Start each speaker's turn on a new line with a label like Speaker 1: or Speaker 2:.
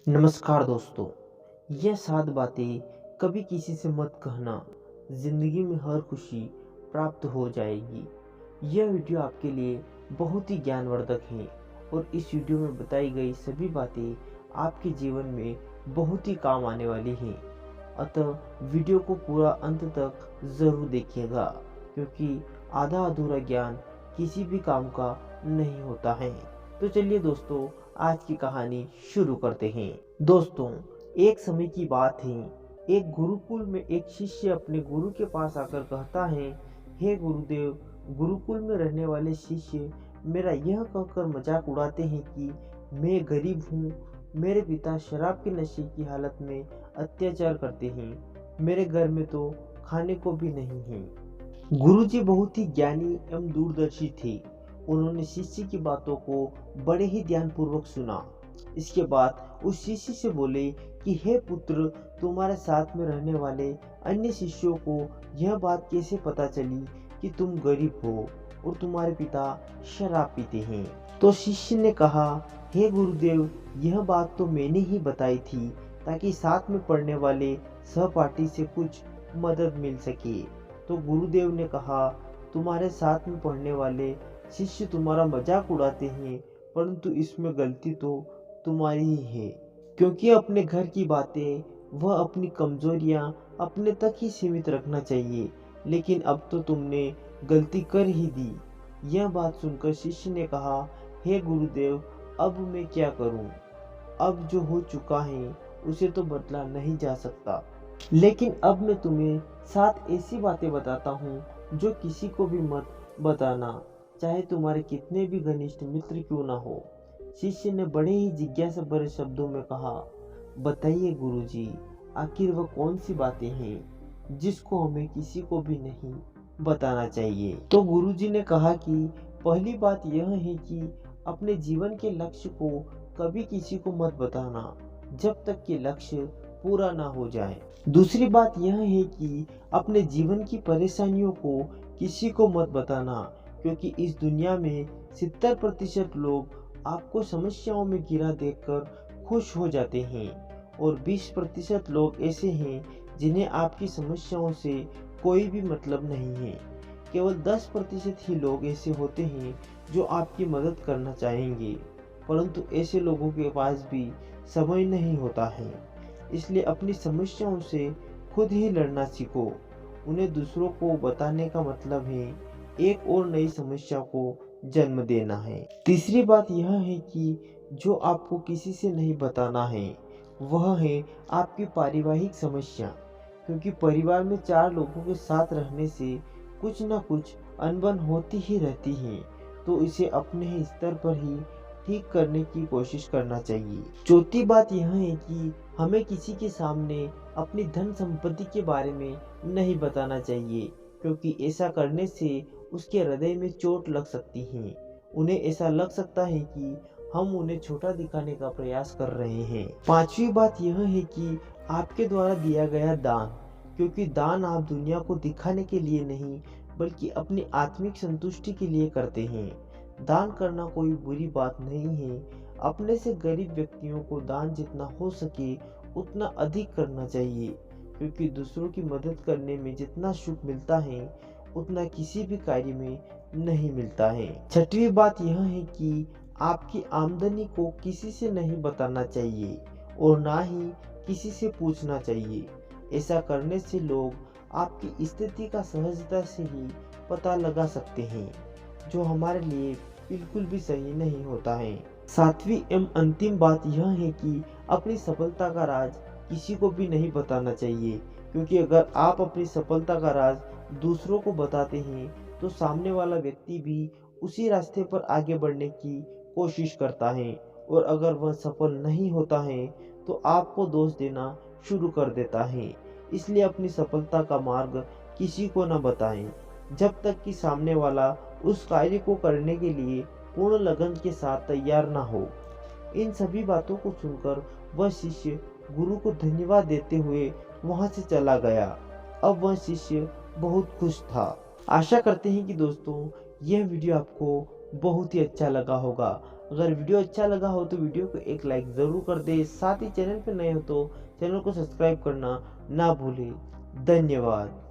Speaker 1: नमस्कार दोस्तों। यह 7 बातें कभी किसी से मत कहना, ज़िंदगी में हर खुशी प्राप्त हो जाएगी। यह वीडियो आपके लिए बहुत ही ज्ञानवर्धक है और इस वीडियो में बताई गई सभी बातें आपके जीवन में बहुत ही काम आने वाली हैं। अतः वीडियो को पूरा अंत तक ज़रूर देखिएगा, क्योंकि आधा अधूरा ज्ञान किसी भी काम का नहीं होता है। तो चलिए दोस्तों, आज की कहानी शुरू करते हैं। दोस्तों, एक समय की बात है। एक गुरुकुल में एक शिष्य अपने गुरु के पास आकर कहता है, हे गुरुदेव, गुरुकुल में रहने वाले शिष्य मेरा यह कहकर मजाक उड़ाते हैं कि मैं गरीब हूँ। मेरे पिता शराब के नशे की हालत में अत्याचार करते हैं। मेरे घर में तो खाने को भी नहीं है। गुरुजी बहुत ही ज्ञानी एवं दूरदर्शी थे। उन्होंने शिष्य की बातों को बड़े ही ध्यानपूर्वक सुना। इसके बाद उस शिष्य से बोले कि हे पुत्र, तुम्हारे साथ में रहने वाले अन्य शिष्यों को यह बात कैसे पता चली कि तुम गरीब हो और तुम्हारे पिता शराब पीते हैं? तो शिष्य ने कहा, हे गुरुदेव, यह बात तो मैंने ही बताई थी ताकि साथ में पढ़ने वाले सहपाठी से कुछ मदद मिल सके। तो गुरुदेव ने कहा, तुम्हारे साथ में पढ़ने वाले शिष्य तुम्हारा मजाक उड़ाते हैं, परंतु इसमें गलती तो तुम्हारी ही है, क्योंकि अपने घर की बातें वह अपनी कमजोरियां अपने तक ही सीमित रखना चाहिए, लेकिन अब तो तुमने गलती कर ही दी। यह बात सुनकर शिष्य ने कहा, हे गुरुदेव, अब मैं क्या करूं? अब जो हो चुका है उसे तो बदला नहीं जा सकता, लेकिन अब मैं तुम्हें 7 ऐसी बातें बताता हूँ जो किसी को भी मत बताना, चाहे तुम्हारे कितने भी घनिष्ठ मित्र क्यों ना हो। शिष्य ने बड़े ही जिज्ञासा भरे शब्दों में कहा, बताइए गुरुजी, आखिर वह कौन सी बातें हैं जिसको हमें किसी को भी नहीं बताना चाहिए? तो गुरुजी ने कहा कि पहली बात यह है कि अपने जीवन के लक्ष्य को कभी किसी को मत बताना जब तक कि लक्ष्य पूरा ना हो जाए। दूसरी बात यह है कि अपने जीवन की परेशानियों को किसी को मत बताना, क्योंकि इस दुनिया में 70% लोग आपको समस्याओं में घिरा देखकर खुश हो जाते हैं और 20% लोग ऐसे हैं जिन्हें आपकी समस्याओं से कोई भी मतलब नहीं है। केवल 10% ही लोग ऐसे होते हैं जो आपकी मदद करना चाहेंगे, परंतु ऐसे लोगों के पास भी समय नहीं होता है। इसलिए अपनी समस्याओं से खुद ही लड़ना सीखो। उन्हें दूसरों को बताने का मतलब है एक और नई समस्या को जन्म देना है। तीसरी बात यह है कि जो आपको किसी से नहीं बताना है वह है आपकी पारिवारिक समस्या, क्योंकि परिवार में 4 लोगों के साथ रहने से कुछ ना कुछ अनबन होती ही रहती है, तो इसे अपने ही स्तर पर ही ठीक करने की कोशिश करना चाहिए। चौथी बात यह है कि हमें किसी के सामने अपनी धन संपत्ति के बारे में नहीं बताना चाहिए, क्योंकि ऐसा करने से उसके हृदय में चोट लग सकती है। उन्हें ऐसा लग सकता है कि हम उन्हें छोटा दिखाने का प्रयास कर रहे हैं। पांचवी बात यह है कि आपके द्वारा दिया गया दान, क्योंकि दान आप दुनिया को दिखाने के लिए नहीं बल्कि अपनी आत्मिक संतुष्टि के लिए करते हैं। दान करना कोई बुरी बात नहीं है। अपने से गरीब व्यक्तियों को दान जितना हो सके उतना अधिक करना चाहिए, क्योंकि दूसरों की मदद करने में जितना सुख मिलता है उतना किसी भी कार्य में नहीं मिलता है। छठवीं बात यह है कि आपकी आमदनी को किसी से नहीं बताना चाहिए और ना ही किसी से पूछना चाहिए। ऐसा करने से लोग आपकी स्थिति का सहजता से ही पता लगा सकते हैं, जो हमारे लिए बिल्कुल भी सही नहीं होता है। सातवीं एवं अंतिम बात यह है कि अपनी सफलता का राज किसी को भी नहीं बताना चाहिए, क्योंकि अगर आप अपनी सफलता का राज दूसरों को बताते हैं तो सामने वाला व्यक्ति भी उसी रास्ते पर आगे बढ़ने की कोशिश करता है, और अगर वह सफल नहीं होता है तो आपको दोष देना शुरू कर देता है। इसलिए अपनी सफलता का मार्ग किसी को न बताएं जब तक कि सामने वाला उस कार्य को करने के लिए पूर्ण लगन के साथ तैयार ना हो। इन सभी बातों को सुनकर वह शिष्य गुरु को धन्यवाद देते हुए वहां से चला गया। अब वह शिष्य बहुत खुश था। आशा करते हैं कि दोस्तों यह वीडियो आपको बहुत ही अच्छा लगा होगा। अगर वीडियो अच्छा लगा हो तो वीडियो को एक लाइक ज़रूर कर दे। साथ ही चैनल पर नए हो तो चैनल को सब्सक्राइब करना ना भूलें। धन्यवाद।